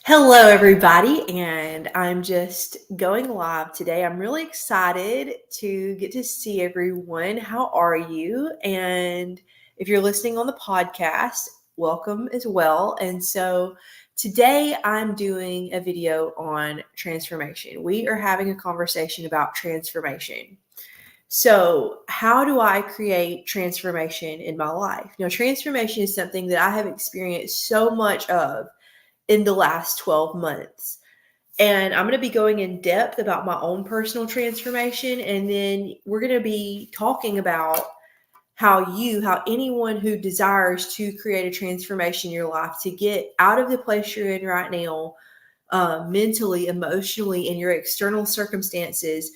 Hello, everybody, and I'm just going live today. I'm really excited to get to see everyone. How are you? And if you're listening on the podcast, welcome as well. And so today I'm doing a video on transformation. We are having a conversation about transformation. So, how do I create transformation in my life? Transformation is something that I have experienced so much of in the last 12 months. And I'm going to be going in depth about my own personal transformation. And then we're going to be talking about how anyone who desires to create a transformation in your life to get out of the place you're in right now, mentally, emotionally, in your external circumstances,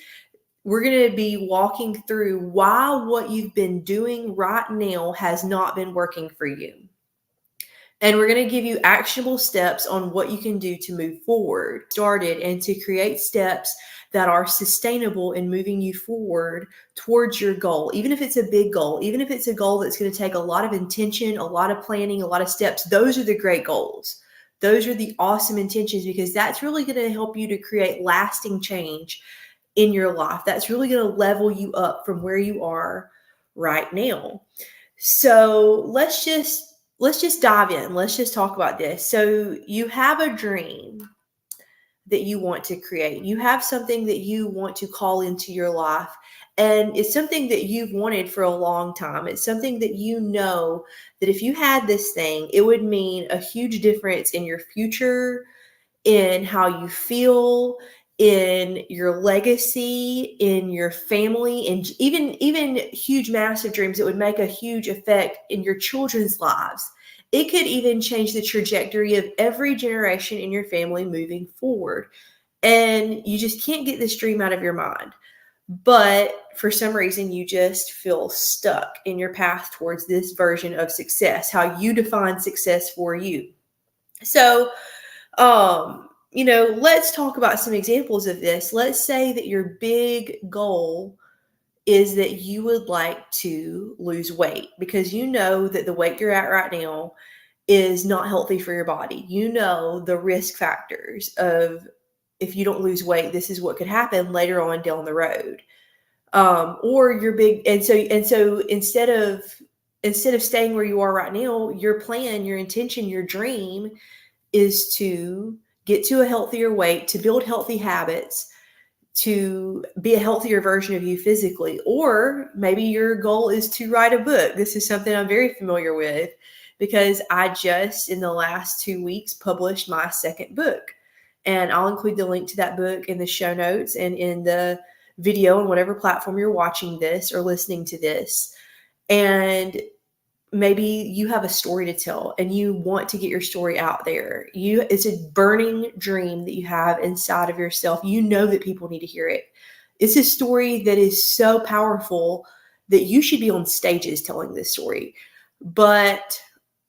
we're going to be walking through why what you've been doing right now has not been working for you. And we're going to give you actionable steps on what you can do to move forward, started, and to create steps that are sustainable in moving you forward towards your goal. Even if it's a big goal, even if it's a goal that's going to take a lot of intention, a lot of planning, a lot of steps, those are the great goals. Those are the awesome intentions because that's really going to help you to create lasting change in your life. That's really going to level you up from where you are right now. So let's just dive in. Let's just talk about this. So you have a dream that you want to create. You have something that you want to call into your life. And it's something that you've wanted for a long time. It's something that you know that if you had this thing, it would mean a huge difference in your future, in how you feel, in your legacy, in your family, and even huge massive dreams that would make a huge effect in your children's lives. It could even change the trajectory of every generation in your family moving forward. And you just can't get this dream out of your mind. But for some reason, you just feel stuck in your path towards this version of success, how you define success for you. So, let's talk about some examples of this. Let's say that your big goal is that you would like to lose weight because you know that the weight you're at right now is not healthy for your body. You know the risk factors of if you don't lose weight, this is what could happen later on down the road. Or your big and so instead of staying where you are right now, your plan, your intention, your dream is to get to a healthier weight, to build healthy habits, to be a healthier version of you physically. Or maybe your goal is to write a book. This is something I'm very familiar with because I just in the last 2 weeks published my second book. And I'll include the link to that book in the show notes and in the video on whatever platform you're watching this or listening to this. And maybe you have a story to tell and you want to get your story out there. It's a burning dream that you have inside of yourself. You know that people need to hear it. It's a story that is so powerful that you should be on stages telling this story. But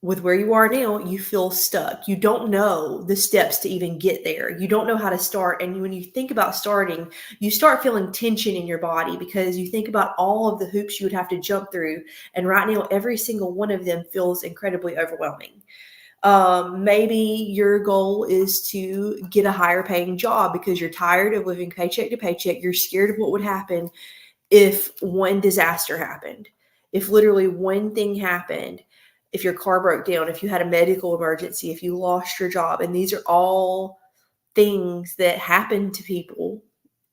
with where you are now, you feel stuck. You don't know the steps to even get there. You don't know how to start. And when you think about starting, you start feeling tension in your body because you think about all of the hoops you would have to jump through. And right now, every single one of them feels incredibly overwhelming. Maybe your goal is to get a higher paying job because you're tired of living paycheck to paycheck. You're scared of what would happen if one disaster happened, if literally one thing happened, if your car broke down, if you had a medical emergency, if you lost your job. And these are all things that happen to people.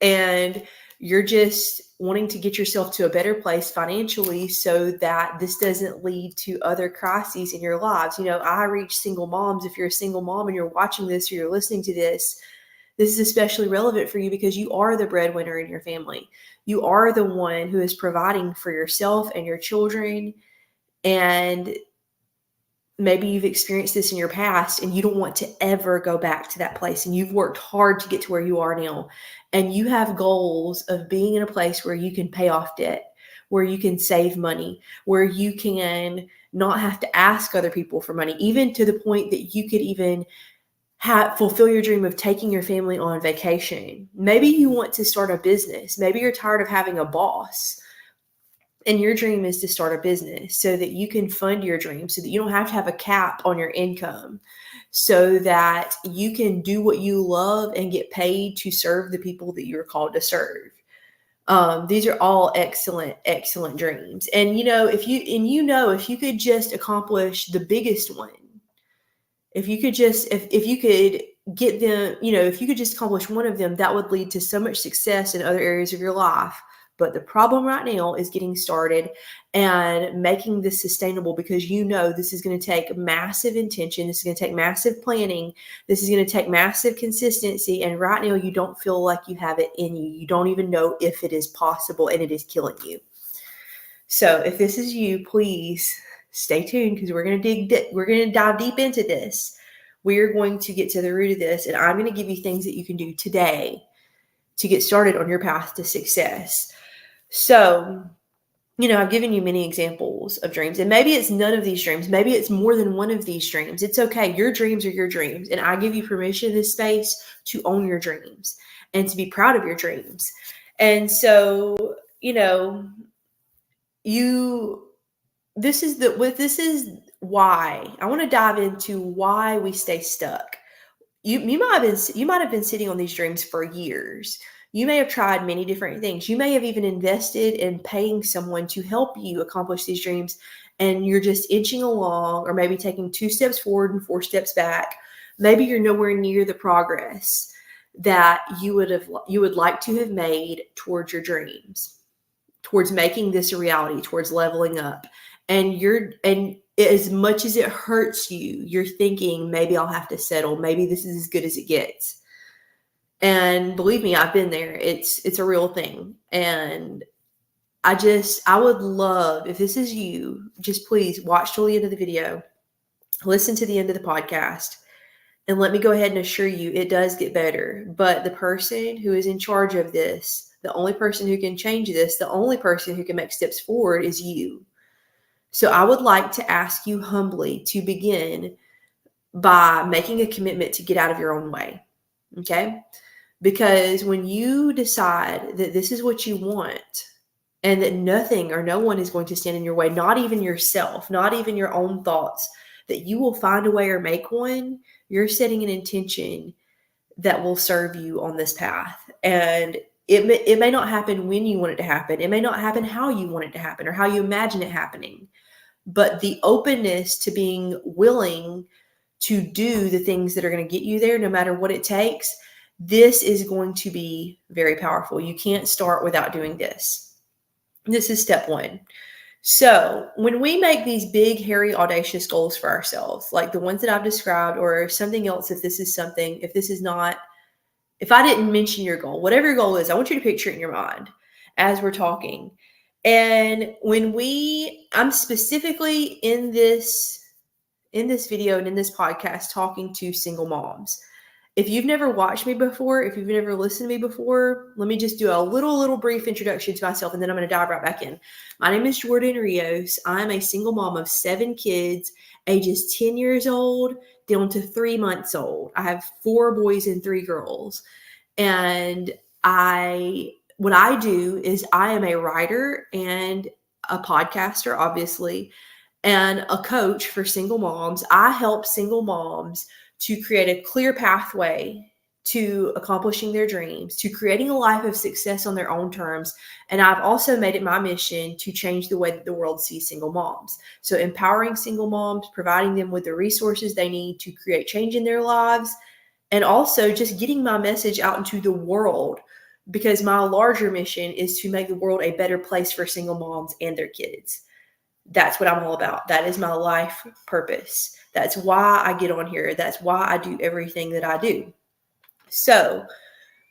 And you're just wanting to get yourself to a better place financially so that this doesn't lead to other crises in your lives. I reach single moms. If you're a single mom and you're watching this or you're listening to this, this is especially relevant for you because you are the breadwinner in your family. You are the one who is providing for yourself and your children. And maybe you've experienced this in your past and you don't want to ever go back to that place. And you've worked hard to get to where you are now. And you have goals of being in a place where you can pay off debt, where you can save money, where you can not have to ask other people for money, even to the point that you could even fulfill your dream of taking your family on vacation. Maybe you want to start a business. Maybe you're tired of having a boss And your dream is to start a business so that you can fund your dream, so that you don't have to have a cap on your income, so that you can do what you love and get paid to serve the people that you're called to serve. These are all excellent, excellent dreams. And if you could just accomplish the biggest one, if you could get them, if you could just accomplish one of them, that would lead to so much success in other areas of your life. But the problem right now is getting started and making this sustainable, because this is going to take massive intention. This is going to take massive planning. This is going to take massive consistency. And right now you don't feel like you have it in you. You don't even know if it is possible, and it is killing you. So if this is you, please stay tuned, because we're going to dive deep into this. We're going to get to the root of this, and I'm going to give you things that you can do today to get started on your path to success. So, I've given you many examples of dreams, and maybe it's none of these dreams. Maybe it's more than one of these dreams. It's okay. Your dreams are your dreams, and I give you permission in this space to own your dreams and to be proud of your dreams. And so, this is why I want to dive into why we stay stuck. You might have been sitting on these dreams for years. You may have tried many different things. You may have even invested in paying someone to help you accomplish these dreams, and you're just inching along, or maybe taking 2 steps forward and 4 steps back. Maybe you're nowhere near the progress that you would like to have made towards your dreams, towards making this a reality, towards leveling up. And as much as it hurts you, you're thinking, maybe I'll have to settle. Maybe this is as good as it gets. And believe me, I've been there. It's a real thing. And I would love, if this is you, just please watch till the end of the video, listen to the end of the podcast, and let me go ahead and assure you it does get better. But the person who is in charge of this, the only person who can change this, the only person who can make steps forward is you. So I would like to ask you humbly to begin by making a commitment to get out of your own way. Okay? Because when you decide that this is what you want, and that nothing or no one is going to stand in your way, not even yourself, not even your own thoughts, that you will find a way or make one, you're setting an intention that will serve you on this path. And it may not happen when you want it to happen. It may not happen how you want it to happen or how you imagine it happening. But the openness to being willing to do the things that are going to get you there, no matter what it takes, this is going to be very powerful. You can't start without doing this. This is step 1. So when we make these big, hairy, audacious goals for ourselves, like the ones that I've described, or something else, if I didn't mention your goal, whatever your goal is, I want you to picture it in your mind as we're talking. And I'm specifically in this video and in this podcast talking to single moms. If you've never watched me before, if you've never listened to me before, let me just do a little brief introduction to myself, and then I'm going to dive right back in. My name is Jordan Rios. I'm a single mom of 7 kids, ages 10 years old down to 3 months old. I have 4 boys and 3 girls. And what I do is I am a writer and a podcaster, obviously, and a coach for single moms. I help single moms to create a clear pathway to accomplishing their dreams, to creating a life of success on their own terms. And I've also made it my mission to change the way that the world sees single moms. So empowering single moms, providing them with the resources they need to create change in their lives, and also just getting my message out into the world, because my larger mission is to make the world a better place for single moms and their kids. That's what I'm all about. That is my life purpose. That's why I get on here. That's why I do everything that I do. So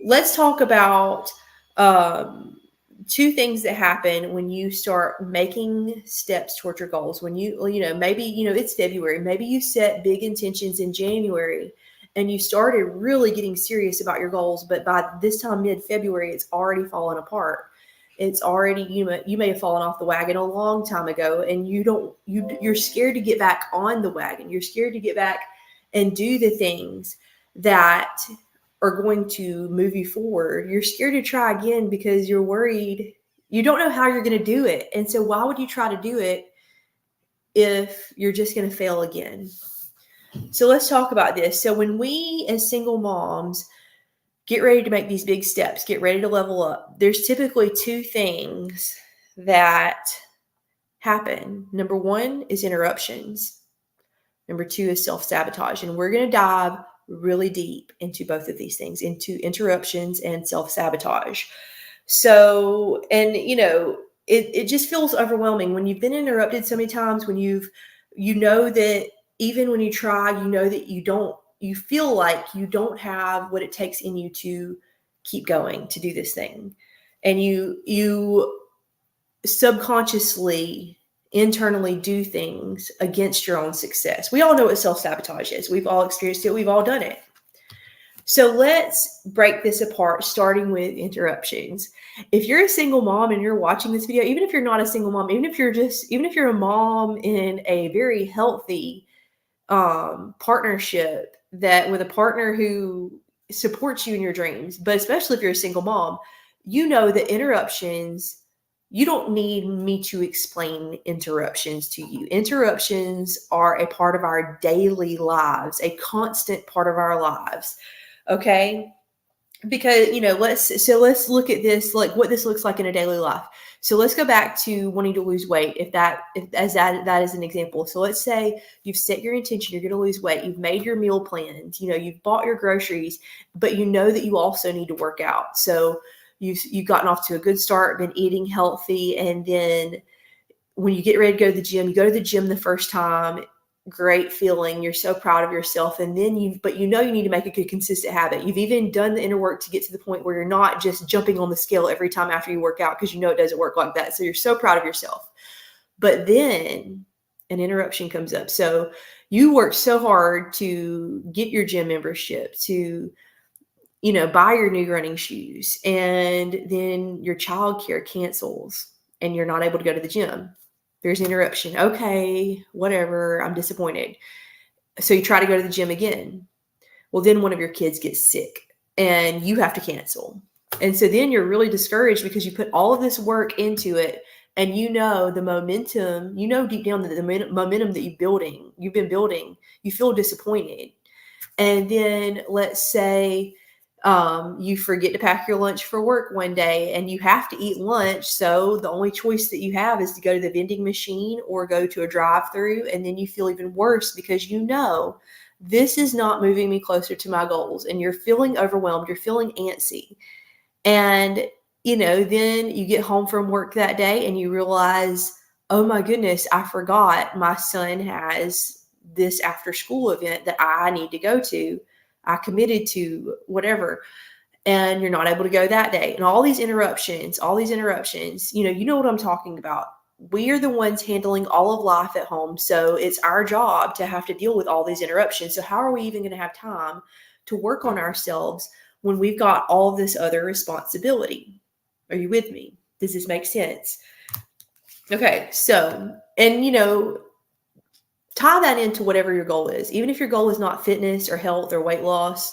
let's talk about 2 things that happen when you start making steps towards your goals. When maybe it's February. Maybe you set big intentions in January and you started really getting serious about your goals, but by this time, mid-February, it's already fallen apart. It's already, you may have fallen off the wagon a long time ago, and you're scared to get back on the wagon. You're scared to get back and do the things that are going to move you forward. You're scared to try again because you're worried You don't know how you're going to do it. And so why would you try to do it if you're just going to fail again? So let's talk about this. So when we as single moms get ready to make these big steps, get ready to level up, there's typically two things that happen. Number one is interruptions. Number two is self-sabotage. And we're going to dive really deep into both of these things, into interruptions and self-sabotage. So, and it just feels overwhelming when you've been interrupted so many times, when you know that even when you try, you know that you feel like you don't have what it takes in you to keep going, to do this thing. And you subconsciously, internally do things against your own success. We all know what self-sabotage is. We've all experienced it. We've all done it. So let's break this apart, starting with interruptions. If you're a single mom and you're watching this video, even if you're not a single mom, even if you're a mom in a very healthy partnership, that with a partner who supports you in your dreams, but especially if you're a single mom, you know that interruptions, you don't need me to explain interruptions to you. Interruptions are a part of our daily lives, a constant part of our lives. Okay. Because, let's look at this, like what this looks like in a daily life. So let's go back to wanting to lose weight. If that is an example. So let's say you've set your intention, you're going to lose weight. You've made your meal plans, you've bought your groceries, but you know that you also need to work out. So you've gotten off to a good start, been eating healthy. And then when you get ready to go to the gym, you go to the gym the first time, great feeling. You're so proud of yourself. And then you need to make a good, consistent habit. You've even done the inner work to get to the point where you're not just jumping on the scale every time after you work out, because you know it doesn't work like that. So you're so proud of yourself. But then an interruption comes up. So you worked so hard to get your gym membership, to buy your new running shoes, and then your childcare cancels and you're not able to go to the gym. There's an interruption. Okay, whatever. I'm disappointed. So you try to go to the gym again. Well, then one of your kids gets sick and you have to cancel. And so then you're really discouraged because you put all of this work into it, and the momentum, deep down that the momentum that you've been building, you feel disappointed. And then let's say you forget to pack your lunch for work one day and you have to eat lunch. So the only choice that you have is to go to the vending machine or go to a drive-through. And then you feel even worse because this is not moving me closer to my goals, and you're feeling overwhelmed. You're feeling antsy. And, then you get home from work that day and you realize, oh my goodness, I forgot my son has this after school event that I need to go to. I committed to whatever, and you're not able to go that day. And all these interruptions, you know what I'm talking about. We are the ones handling all of life at home. So it's our job to have to deal with all these interruptions. So how are we even going to have time to work on ourselves when we've got all this other responsibility? Are you with me? Does this make sense? Okay. So, and tie that into whatever your goal is. Even if your goal is not fitness or health or weight loss,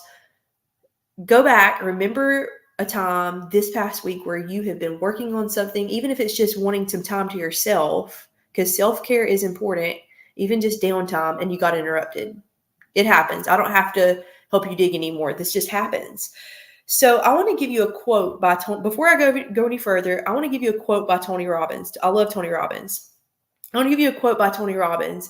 go back, remember a time this past week where you have been working on something, even if it's just wanting some time to yourself, because self-care is important, even just downtime, and you got interrupted. It happens. I don't have to help you dig anymore. This just happens. So I want to give you a quote by Tony. Before I go any further, I want to give you a quote by Tony Robbins. I love Tony Robbins. I want to give you a quote by Tony Robbins.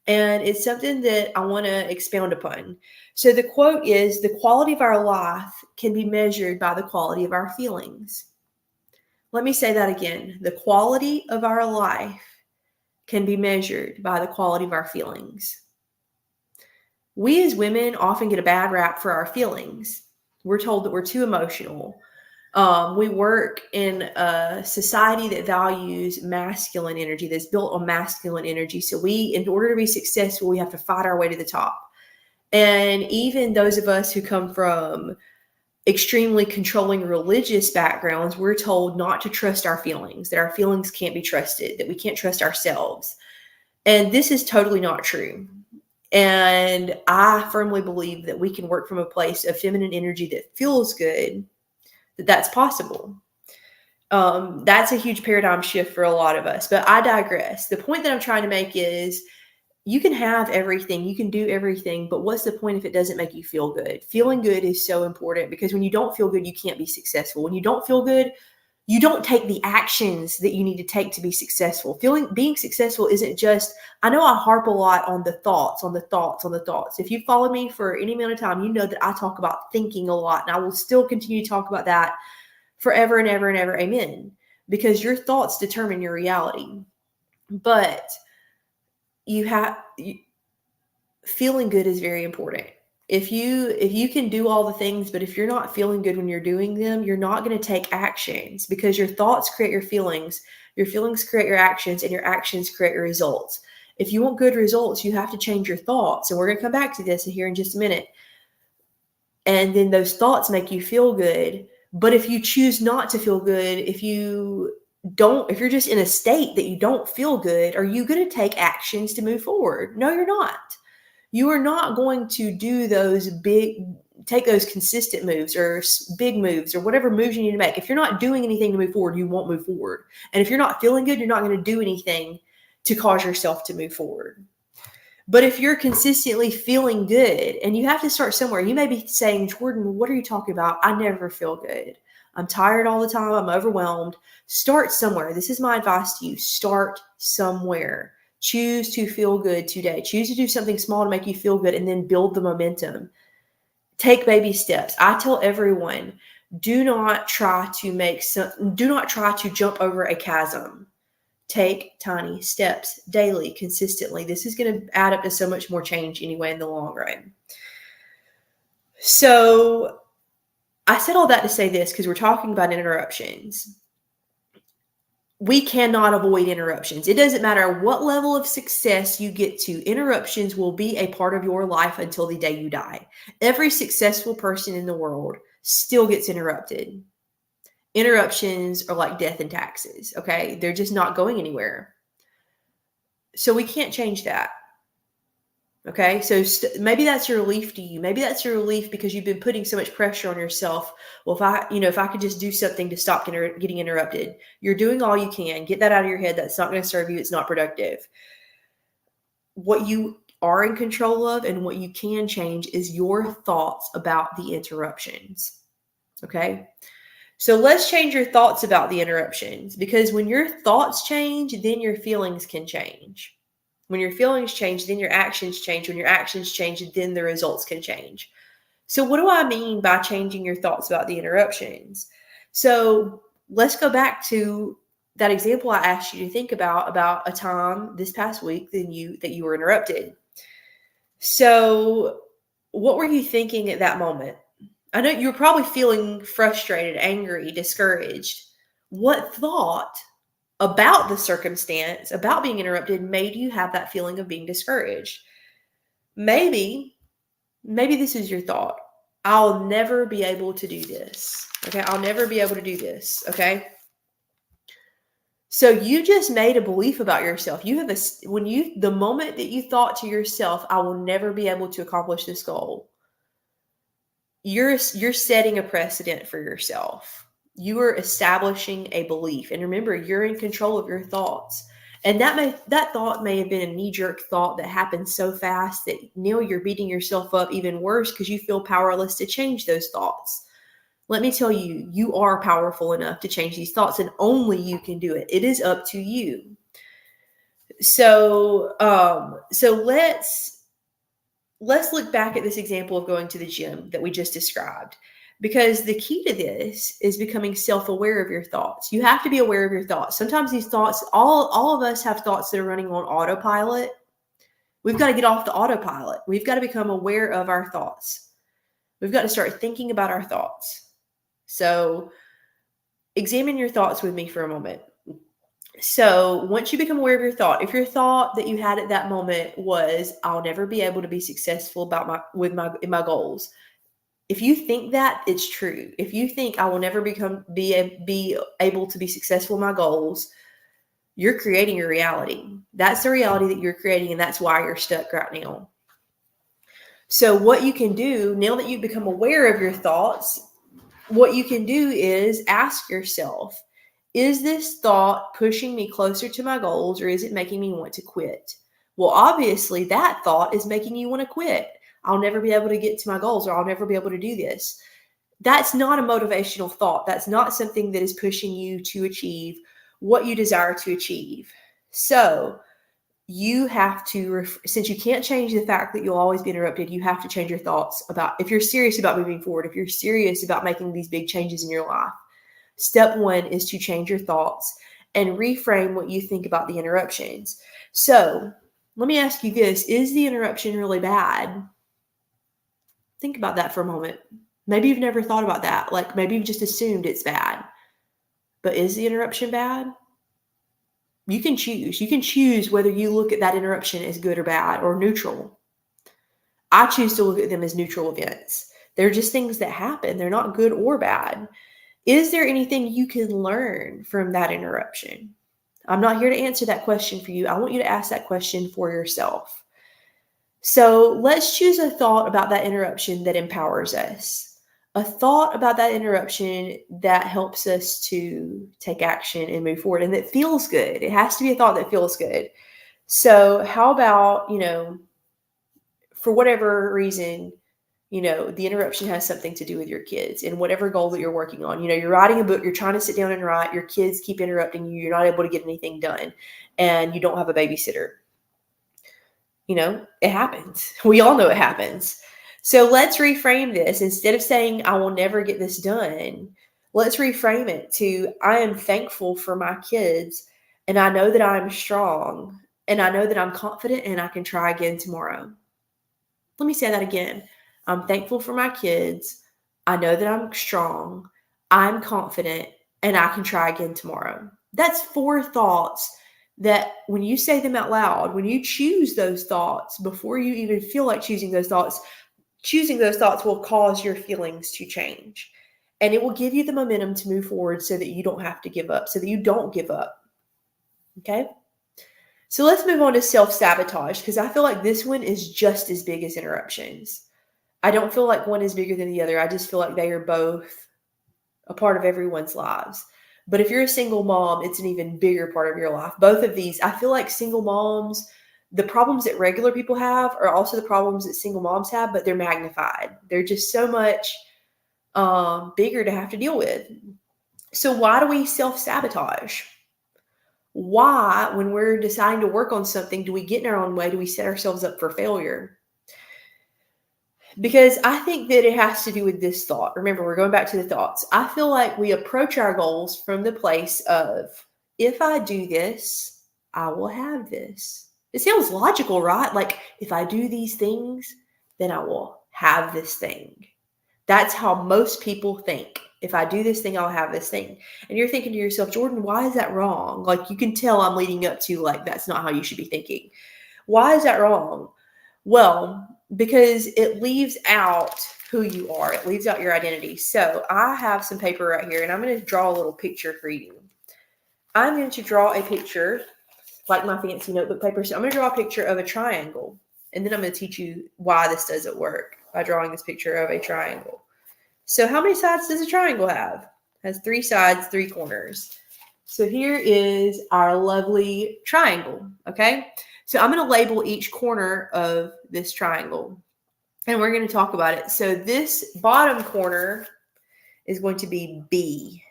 And it's something that I want to expound upon. So the quote is, the quality of our life can be measured by the quality of our feelings. Let me say that again. The quality of our life can be measured by the quality of our feelings. We as women often get a bad rap for our feelings. We're told that we're too emotional. We work in a society that values masculine energy, that's built on masculine energy. So in order to be successful, we have to fight our way to the top. And even those of us who come from extremely controlling religious backgrounds, we're told not to trust our feelings, that our feelings can't be trusted, that we can't trust ourselves. And this is totally not true. And I firmly believe that we can work from a place of feminine energy that feels good, that's possible. That's a huge paradigm shift for a lot of us, but I digress. The point that I'm trying to make is you can have everything, you can do everything, but what's the point if it doesn't make you feel good? Feeling good is so important because when you don't feel good, you can't be successful. When you don't feel good, you don't take the actions that you need to take to be successful. Being successful isn't just, I know I harp a lot on the thoughts, on the thoughts, on the thoughts. If you follow me for any amount of time, you know that I talk about thinking a lot, and I will still continue to talk about that forever and ever and ever. Amen. Because your thoughts determine your reality. But feeling good is very important. If you can do all the things, but if you're not feeling good when you're doing them, you're not going to take actions because your thoughts create your feelings create your actions, and your actions create your results. If you want good results, you have to change your thoughts. And we're going to come back to this here in just a minute. And then those thoughts make you feel good. But if you choose not to feel good, if you're just in a state that you don't feel good, are you going to take actions to move forward? No, you're not. You are not going to take those consistent moves or big moves or whatever moves you need to make. If you're not doing anything to move forward, you won't move forward. And if you're not feeling good, you're not going to do anything to cause yourself to move forward. But if you're consistently feeling good, and you have to start somewhere, you may be saying, Jordan, what are you talking about? I never feel good. I'm tired all the time. I'm overwhelmed. Start somewhere. This is my advice to you. Start somewhere. Choose to feel good today. Choose to do something small to make you feel good, and then build the momentum. Take baby steps. I tell everyone, do not try to jump over a chasm. Take tiny steps daily, consistently. This is going to add up to so much more change anyway in the long run. So I said all that to say this because we're talking about interruptions. We cannot avoid interruptions. It doesn't matter what level of success you get to, interruptions will be a part of your life until the day you die. Every successful person in the world still gets interrupted. Interruptions are like death and taxes, okay? They're just not going anywhere. So we can't change that. Okay, so maybe that's your relief to you. Maybe that's your relief because you've been putting so much pressure on yourself. Well, if I could just do something to stop getting interrupted, you're doing all you can. Get that out of your head. That's not going to serve you. It's not productive. What you are in control of and what you can change is your thoughts about the interruptions. Okay, so let's change your thoughts about the interruptions, because when your thoughts change, then your feelings can change. When your feelings change, then your actions change. When your actions change, then the results can change. So what do I mean by changing your thoughts about the interruptions? So let's go back to that example I asked you to think about a time this past week that you were interrupted. So what were you thinking at that moment? I know you were probably feeling frustrated, angry, discouraged. What thought about the circumstance, about being interrupted, made you have that feeling of being discouraged? Maybe this is your thought. I'll never be able to do this. Okay. I'll never be able to do this. Okay. So you just made a belief about yourself. The moment that you thought to yourself, I will never be able to accomplish this goal, you're setting a precedent for yourself. You are establishing a belief. And remember, you're in control of your thoughts. And that thought may have been a knee-jerk thought that happened so fast that now you're beating yourself up even worse because you feel powerless to change those thoughts. Let me tell you, you are powerful enough to change these thoughts, and only you can do it. It is up to you. So let's look back at this example of going to the gym that we just described, because the key to this is becoming self-aware of your thoughts. You have to be aware of your thoughts. Sometimes these thoughts, all of us have thoughts that are running on autopilot. We've got to get off the autopilot. We've got to become aware of our thoughts. We've got to start thinking about our thoughts. So examine your thoughts with me for a moment. So once you become aware of your thought, if your thought that you had at that moment was, I'll never be able to be successful in my goals. If you think that, it's true. If you think I will never be able to be successful in my goals, you're creating your reality. That's the reality that you're creating, and that's why you're stuck right now. So what you can do now that you've become aware of your thoughts, what you can do is ask yourself, Is this thought pushing me closer to my goals, or is it making me want to quit? Well, obviously, that thought is making you want to quit. I'll never be able to get to my goals, or I'll never be able to do this. That's not a motivational thought. That's not something that is pushing you to achieve what you desire to achieve. So, you have to, since you can't change the fact that you'll always be interrupted, you have to change your thoughts about, if you're serious about moving forward, if you're serious about making these big changes in your life. Step one is to change your thoughts and reframe what you think about the interruptions. So let me ask you this. Is the interruption really bad? Think about that for a moment. Maybe you've never thought about that. Like maybe you've just assumed it's bad. But is the interruption bad? You can choose. You can choose whether you look at that interruption as good or bad or neutral. I choose to look at them as neutral events. They're just things that happen. They're not good or bad. Is there anything you can learn from that interruption? I'm not here to answer that question for you. I want you to ask that question for yourself. So let's choose a thought about that interruption that empowers us. A thought about that interruption that helps us to take action and move forward and that feels good. It has to be a thought that feels good. So how about, for whatever reason, the interruption has something to do with your kids and whatever goal that you're working on. You're writing a book, you're trying to sit down and write, your kids keep interrupting you, you're not able to get anything done, and you don't have a babysitter. It happens. We all know it happens. So let's reframe this. Instead of saying, I will never get this done, let's reframe it to, I am thankful for my kids, and I know that I'm strong, and I know that I'm confident, and I can try again tomorrow. Let me say that again. I'm thankful for my kids. I know that I'm strong. I'm confident, and I can try again tomorrow. That's 4 thoughts that when you say them out loud, when you choose those thoughts before you even feel like choosing those thoughts will cause your feelings to change. And it will give you the momentum to move forward so that you don't have to give up, so that you don't give up. Okay? So let's move on to self-sabotage, because I feel like this one is just as big as interruptions. I don't feel like one is bigger than the other. I just feel like they are both a part of everyone's lives. But if you're a single mom, it's an even bigger part of your life. Both of these, I feel like single moms, the problems that regular people have are also the problems that single moms have, but they're magnified. They're just so much bigger to have to deal with. So why do we self-sabotage? Why, when we're deciding to work on something, do we get in our own way? Do we set ourselves up for failure? Because I think that it has to do with this thought. Remember, we're going back to the thoughts. I feel like we approach our goals from the place of, if I do this, I will have this. It sounds logical, right? Like, if I do these things, then I will have this thing. That's how most people think. If I do this thing, I'll have this thing. And you're thinking to yourself, Jordan, why is that wrong? Like, you can tell I'm leading up to, like, that's not how you should be thinking. Why is that wrong? Well, because it leaves out who you are. It leaves out your identity. So I have some paper right here, and I'm going to draw a little picture for you. I'm going to draw a picture, like my fancy notebook paper. So I'm going to draw a picture of a triangle, and then I'm going to teach you why this doesn't work by drawing this picture of a triangle. So how many sides does a triangle have? It has 3 sides, 3 corners. So here is our lovely triangle, okay? So I'm going to label each corner of this triangle, and we're going to talk about it. So this bottom corner is going to be B.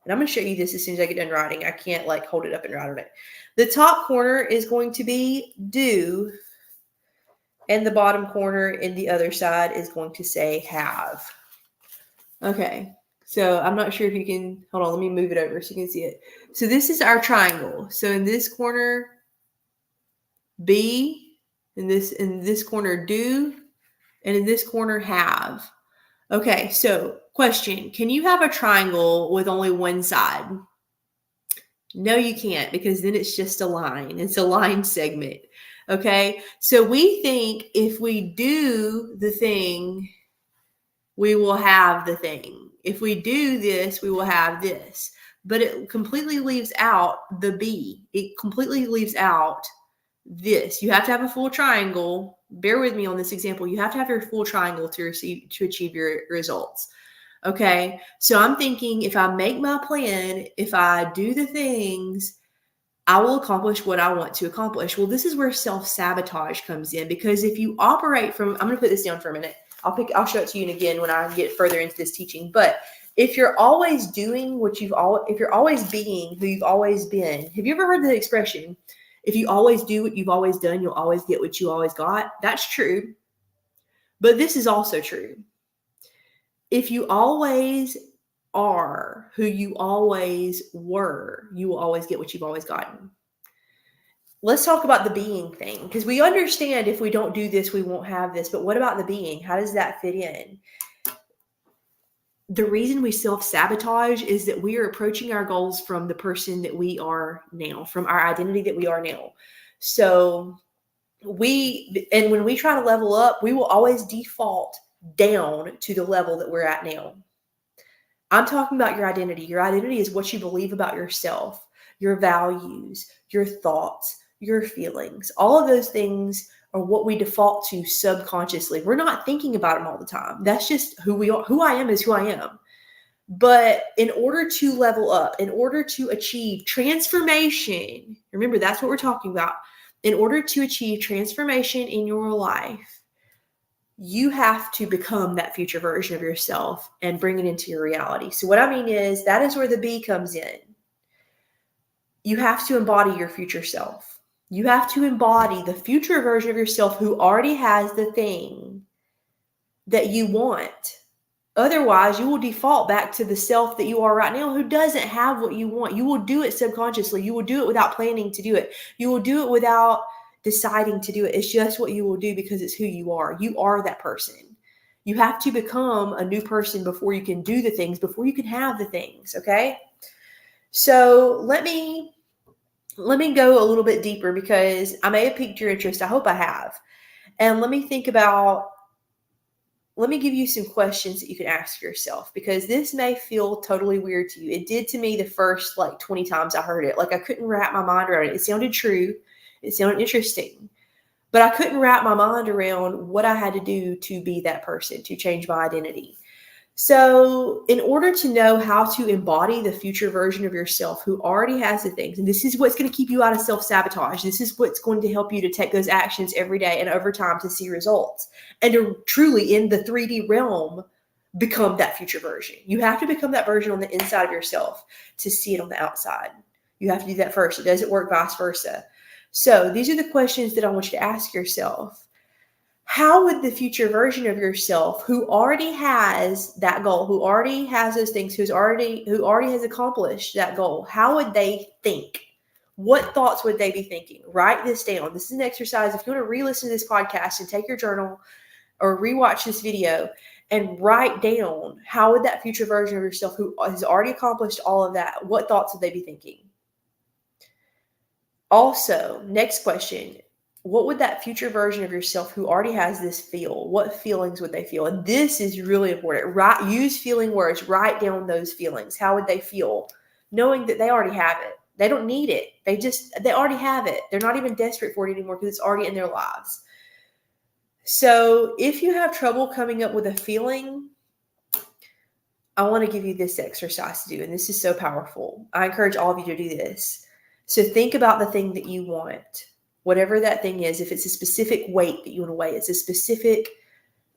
And I'm going to show you this as soon as I get done writing. I can't like hold it up and write on it. The top corner is going to be do, and the bottom corner in the other side is going to say have. Okay. So I'm not sure if you can, hold on, let me move it over so you can see it. So this is our triangle. So in this corner, be, in this corner, do, and in this corner, have. Okay, so question, can you have a triangle with only one side? No, you can't, because then it's just a line. It's a line segment. Okay, so we think if we do the thing, we will have the thing. If we do this, we will have this. But it completely leaves out the B. It completely leaves out this. You have to have a full triangle. Bear with me on this example. You have to have your full triangle to achieve your results. Okay. So I'm thinking if I make my plan, if I do the things, I will accomplish what I want to accomplish. Well, this is where self-sabotage comes in, because if you operate from, I'm going to put this down for a minute. I'll show it to you again when I get further into this teaching. But if you're always doing if you're always being who you've always been, have you ever heard the expression, if you always do what you've always done, you'll always get what you always got? That's true. But this is also true. If you always are who you always were, you will always get what you've always gotten. Let's talk about the being thing, because we understand if we don't do this, we won't have this. But what about the being? How does that fit in? The reason we self-sabotage is that we are approaching our goals from the person that we are now, from our identity that we are now. So when we try to level up, we will always default down to the level that we're at now. I'm talking about your identity. Your identity is what you believe about yourself, your values, your thoughts, your feelings. All of those things are what we default to subconsciously. We're not thinking about them all the time. That's just who we are. Who I am is who I am. But in order to level up, in order to achieve transformation, remember that's what we're talking about. In order to achieve transformation in your life, you have to become that future version of yourself and bring it into your reality. So what I mean is that is where the B comes in. You have to embody your future self. You have to embody the future version of yourself who already has the thing that you want. Otherwise, you will default back to the self that you are right now who doesn't have what you want. You will do it subconsciously. You will do it without planning to do it. You will do it without deciding to do it. It's just what you will do because it's who you are. You are that person. You have to become a new person before you can do the things, before you can have the things, okay? So let me go a little bit deeper, because I may have piqued your interest. I hope I have. And let me give you some questions that you can ask yourself, because this may feel totally weird to you. It did to me the first 20 times I heard it. I couldn't wrap my mind around it. It sounded true. It sounded interesting. But I couldn't wrap my mind around what I had to do to be that person, to change my identity. So in order to know how to embody the future version of yourself who already has the things, and this is what's going to keep you out of self-sabotage. This is what's going to help you to take those actions every day and over time to see results and to truly, in the 3D realm, become that future version. You have to become that version on the inside of yourself to see it on the outside. You have to do that first. It doesn't work vice versa. So these are the questions that I want you to ask yourself. How would the future version of yourself who already has that goal, who already has those things, who already has accomplished that goal, how would they think? What thoughts would they be thinking? Write this down. This is an exercise. If you want to re-listen to this podcast and take your journal or rewatch this video and write down, how would that future version of yourself who has already accomplished all of that, what thoughts would they be thinking? Also, next question, what would that future version of yourself who already has this feel? What feelings would they feel? And this is really important. Use feeling words. Write down those feelings. How would they feel? Knowing that they already have it. They don't need it. They already have it. They're not even desperate for it anymore because it's already in their lives. So if you have trouble coming up with a feeling, I want to give you this exercise to do. And this is so powerful. I encourage all of you to do this. So think about the thing that you want, whatever that thing is. If it's a specific weight that you want to weigh, it's a specific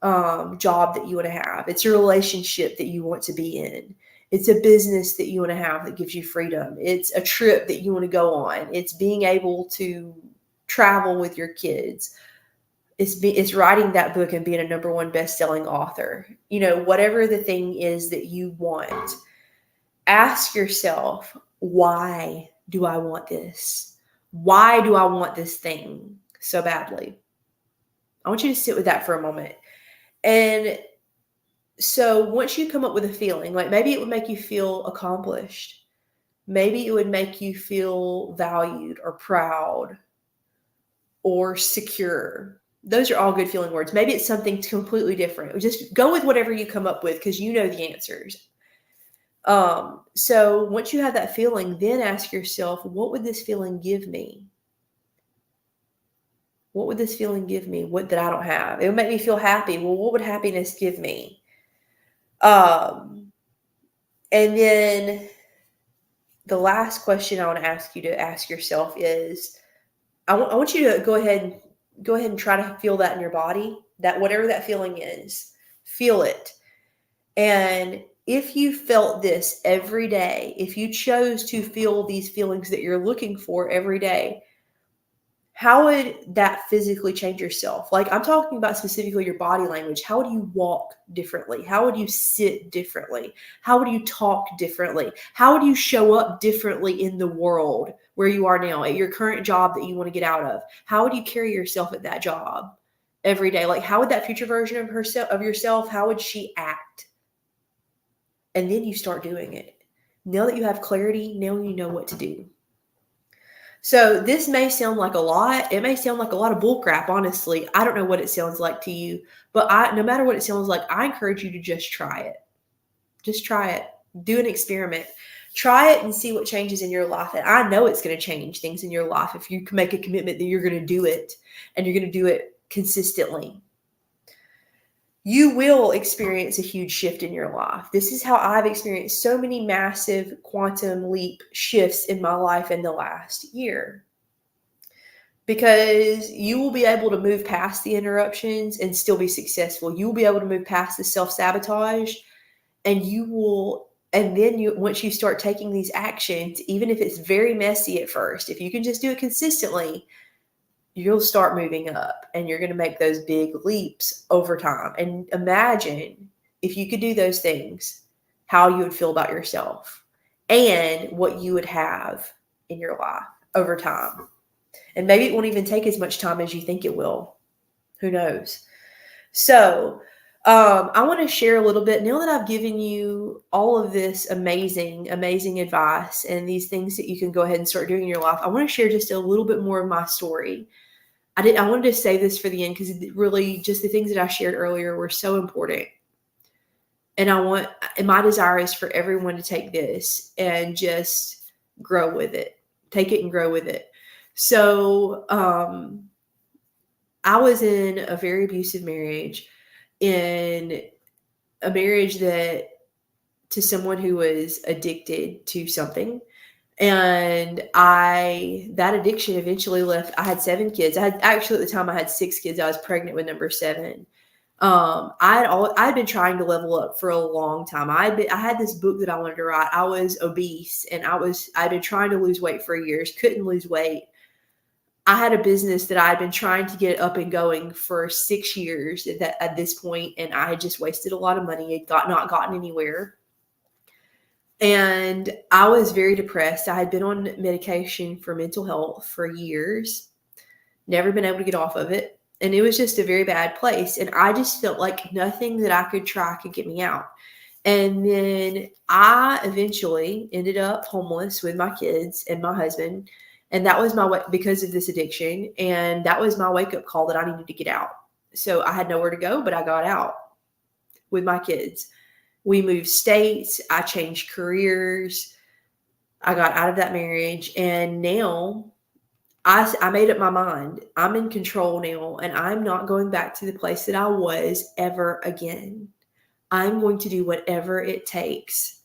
job that you want to have, it's a relationship that you want to be in, it's a business that you want to have that gives you freedom, it's a trip that you want to go on, it's being able to travel with your kids, it's writing that book and being a #1 best-selling author. Whatever the thing is that you want, ask yourself, why do I want this? Why do I want this thing so badly? I want you to sit with that for a moment. And so once you come up with a feeling, maybe it would make you feel accomplished. Maybe it would make you feel valued or proud or secure. Those are all good feeling words. Maybe it's something completely different. Just go with whatever you come up with because you know the answers. So once you have that feeling, then ask yourself, what would this feeling give me? What would this feeling give me? What that I don't have? It would make me feel happy. Well, what would happiness give me? And then the last question I want to ask you to ask yourself is, I want you to go ahead and try to feel that in your body, that whatever that feeling is, feel it. And if you felt this every day, if you chose to feel these feelings that you're looking for every day, how would that physically change yourself? Like, I'm talking about specifically your body language. How would you walk differently? How would you sit differently? How would you talk differently? How would you show up differently in the world where you are now, at your current job that you want to get out of? How would you carry yourself at that job every day? Like, how would that future version of yourself, how would she act? And then you start doing it. Now that you have clarity, now you know what to do. So this may sound like a lot. It may sound like a lot of bullcrap, honestly. I don't know what it sounds like to you, but no matter what it sounds like, I encourage you to just try it. Just try it. Do an experiment. Try it and see what changes in your life. And I know it's going to change things in your life if you can make a commitment that you're going to do it and you're going to do it consistently. You will experience a huge shift in your life. This is how I've experienced so many massive quantum leap shifts in my life in the last year. Because you will be able to move past the interruptions and still be successful. You will be able to move past the self-sabotage, and once you start taking these actions, even if it's very messy at first, if you can just do it consistently, you'll start moving up and you're going to make those big leaps over time. And imagine if you could do those things, how you would feel about yourself and what you would have in your life over time. And maybe it won't even take as much time as you think it will. Who knows? So I want to share a little bit, now that I've given you all of this amazing, amazing advice and these things that you can go ahead and start doing in your life. I want to share just a little bit more of my story. I wanted to say this for the end because really just the things that I shared earlier were so important. And my desire is for everyone to take this and just grow with it. Take it and grow with it. So I was in a very abusive marriage, in a marriage to someone who was addicted to something. And that addiction eventually left. I had 7 kids. At the time I had 6 kids. I was pregnant with number 7. I'd been trying to level up for a long time. I had this book that I wanted to write. I was obese and I'd been trying to lose weight for years, couldn't lose weight. I had a business that I'd been trying to get up and going for 6 years at this point, and I had just wasted a lot of money. Not gotten anywhere. And I was very depressed. I had been on medication for mental health for years, never been able to get off of it. And it was just a very bad place. And I just felt like nothing that I could try could get me out. And then I eventually ended up homeless with my kids and my husband. And that was because of this addiction. And that was my wake-up call that I needed to get out. So I had nowhere to go, but I got out with my kids. We moved states. I changed careers. I got out of that marriage. And now I made up my mind. I'm in control now. And I'm not going back to the place that I was ever again. I'm going to do whatever it takes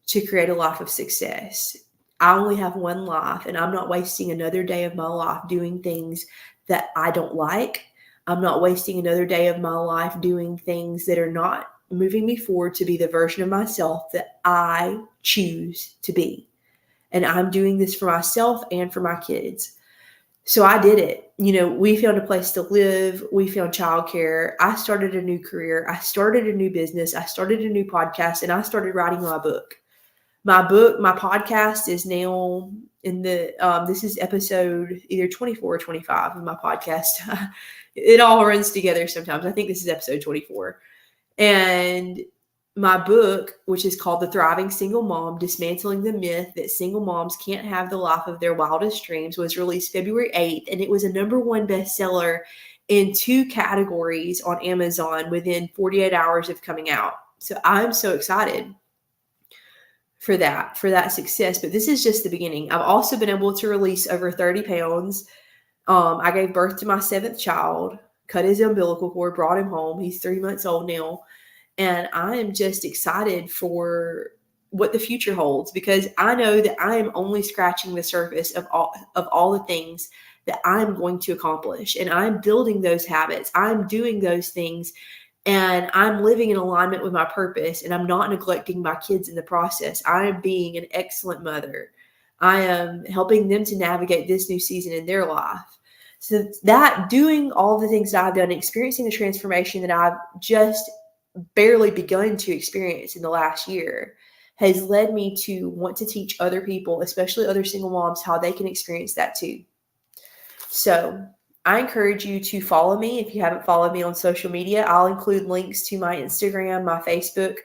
to create a life of success. I only have one life, and I'm not wasting another day of my life doing things that I don't like. I'm not wasting another day of my life doing things that are not moving me forward to be the version of myself that I choose to be. And I'm doing this for myself and for my kids. So I did it. We found a place to live. We found childcare. I started a new career. I started a new business. I started a new podcast, and I started writing my book. My podcast is now in this is episode either 24 or 25 of my podcast. It all runs together sometimes. I think this is episode 24. And my book, which is called The Thriving Single Mom, Dismantling the Myth That Single Moms Can't Have the Life of Their Wildest Dreams, was released February 8th. And it was a #1 bestseller in 2 categories on Amazon within 48 hours of coming out. So I'm so excited for that success. But this is just the beginning. I've also been able to release over 30 pounds. I gave birth to my 7th child, cut his umbilical cord, brought him home. He's 3 months old now. And I am just excited for what the future holds, because I know that I am only scratching the surface of all the things that I'm going to accomplish. And I'm building those habits. I'm doing those things, and I'm living in alignment with my purpose, and I'm not neglecting my kids in the process. I am being an excellent mother. I am helping them to navigate this new season in their life. So that, doing all the things that I've done, experiencing the transformation that I've just barely begun to experience in the last year, has led me to want to teach other people, especially other single moms, how they can experience that too. So I encourage you to follow me if you haven't followed me on social media. I'll include links to my Instagram, my Facebook,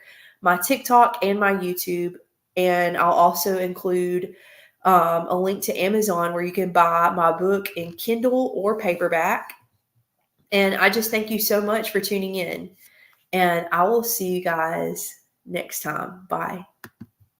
my TikTok, and my YouTube. And I'll also include a link to Amazon where you can buy my book in Kindle or paperback. And I just thank you so much for tuning in. And I will see you guys next time. Bye.